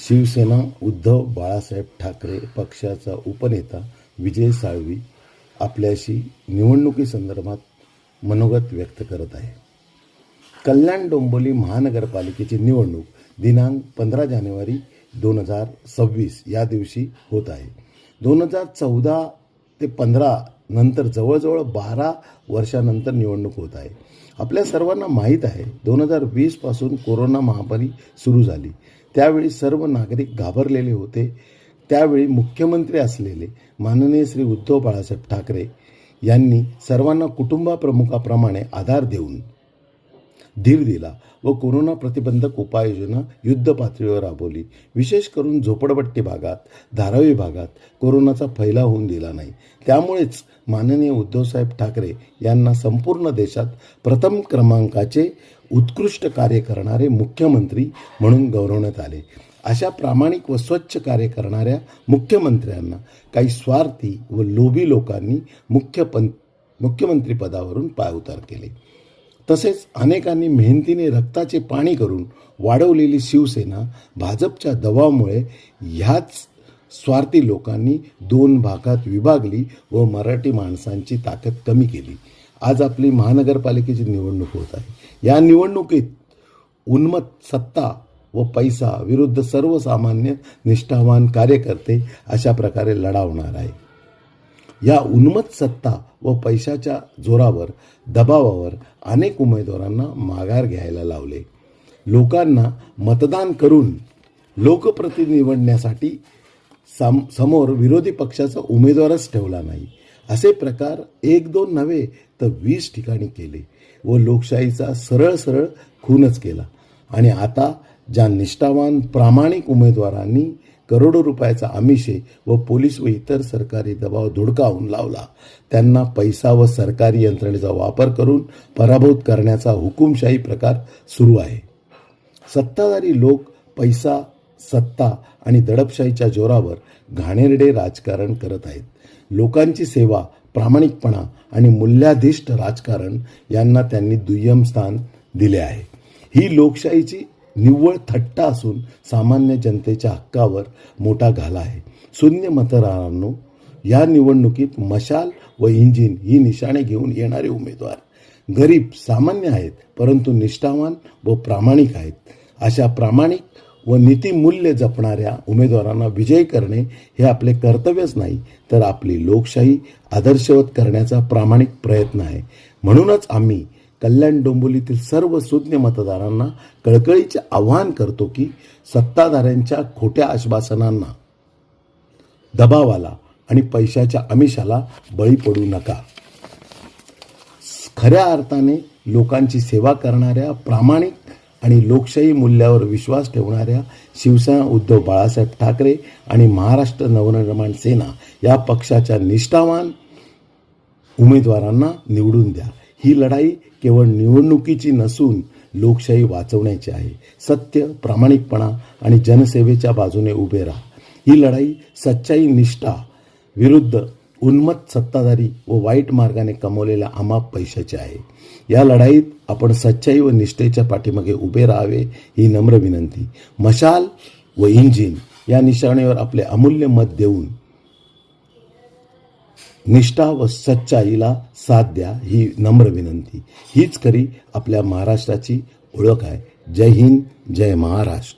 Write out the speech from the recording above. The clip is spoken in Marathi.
शिवसेना उद्धव बाळासाहेब ठाकरे पक्षाचा उपनेता विजय साळवी आपल्याशी निवडणुकीसंदर्भात मनोगत व्यक्त करत आहे. कल्याण डोंबिवली महानगरपालिकेची निवडणूक दिनांक 15 जानेवारी 2026 या दिवशी होत आहे. 2014 ते 15 नंतर जवळजवळ 12 वर्षानंतर निवडणूक होत आहे. आपल्या सर्वांना माहीत आहे 2020 पासून कोरोना महामारी सुरू झाली. त्यावेळी सर्व नागरिक घाबरलेले होते. त्यावेळी मुख्यमंत्री असलेले माननीय श्री उद्धव बाळासाहेब ठाकरे यांनी सर्वांना कुटुंबाप्रमुखाप्रमाणे आधार देऊन धीर दिला व कोरोना प्रतिबंधक उपाययोजना युद्ध पातळीवर राबवली. विशेष करून झोपडपट्टी भागात, धारावी भागात कोरोनाचा फैलाव होऊन दिला नाही. त्यामुळेच माननीय उद्धवसाहेब ठाकरे यांना संपूर्ण देशात प्रथम क्रमांकाचे उत्कृष्ट कार्य करणारे मुख्यमंत्री म्हणून गौरवण्यात आले. अशा प्रामाणिक व स्वच्छ कार्य करणाऱ्या मुख्यमंत्र्यांना काही स्वार्थी व लोभी लोकांनी मुख्यमंत्री पदावरून पायउतार केले. तसेच अनेकांनी मेहनतीने रक्ताचे पाणी करून वाढवलेली शिवसेना भाजपच्या दबावामुळे ह्याच स्वार्थी लोकांनी 2 भागात विभागली व मराठी माणसांची ताकद कमी केली. आज आपली महानगरपालिकेची निवडणूक होत आहे. या निवडणुकीत उन्मत्त सत्ता व पैसा विरुद्ध सर्वसामान्य निष्ठावान कार्यकर्ते अशा प्रकारे लढा होणार आहे. या उन्मत्त सत्ता व पैशाच्या जोरावर दबावावर अनेक उमेदवारांना माघार घ्यायला लावले. लोकांना मतदान करून लोकप्रतिनिधी निवडण्यासाठी समोर विरोधी पक्षाचा उमेदवारच ठेवला नाही. असे प्रकार 1-2 नव्हे तर 20 ठिकाणी केले व लोकशाहीचा सरळ खूनच केला. आणि आता ज्या निष्ठावान प्रामाणिक उमेदवारांनी करोडो रुपयाचा आमिषे व पोलीस व इतर सरकारी दबाव धुडकावून लावला, त्यांना पैसा व सरकारी यंत्रणेचा वापर करून पराभूत करण्याचा हुकुमशाही प्रकार सुरू आहे. सत्ताधारी लोक पैसा, सत्ता आणि दडपशाहीच्या जोरावर घाणेरडे राजकारण करत आहेत. लोकांची सेवा, प्रामाणिकपणा आणि मूल्याधिष्ठ राजकारण यांना त्यांनी दुय्यम स्थान दिले आहे. ही लोकशाहीची निव्वळ थट्टा असून सामान्य जनतेच्या हक्कावर मोठा घाला आहे. शून्य मतदारांनो, या निवडणुकीत मशाल व इंजिन ही निशाणे घेऊन येणारे उमेदवार गरीब सामान्य आहेत, परंतु निष्ठावान व प्रामाणिक आहेत. अशा प्रामाणिक व नीतिमूल्य जपणाऱ्या उमेदवारांना विजयी करणे हे आपले कर्तव्यच नाही, तर आपली लोकशाही आदर्शवत करण्याचा प्रामाणिक प्रयत्न आहे. म्हणूनच आम्ही कल्याण डोंबिवलीतील सर्व सुज्ञ मतदारांना कळकळीचे आवाहन करतो की सत्ताधाऱ्यांच्या खोट्या आश्वासनांना, दबावाला आणि पैशाच्या आमिषाला बळी पडू नका. खऱ्या अर्थाने लोकांची सेवा करणाऱ्या, प्रामाणिक आणि लोकशाही मूल्यावर विश्वास ठेवणाऱ्या शिवसेना उद्धव बाळासाहेब ठाकरे आणि महाराष्ट्र नवनिर्माण सेना या पक्षाच्या निष्ठावान उमेदवारांना निवडून द्या. ही लढाई केवळ निवडणुकीची नसून लोकशाही वाचवण्याची आहे. सत्य, प्रामाणिकपणा आणि जनसेवेच्या बाजूने उभे राहा. ही लढाई सच्चाई, निष्ठा विरुद्ध उन्मत्त सत्ताधारी व वाईट मार्गाने कमवलेल्या अमाप पैशाची आहे. या लढाईत आपण सच्चाई व निष्ठेच्या पाठीमागे उभे राहावे ही नम्र विनंती. मशाल व इंजिन या निशाणेवर आपले अमूल्य मत देऊन निष्ठा व सच्चाईला साथ द्या ही नम्र विनंती. हीच खरी आपल्या महाराष्ट्राची ओळख आहे. जय हिंद, जय महाराष्ट्र.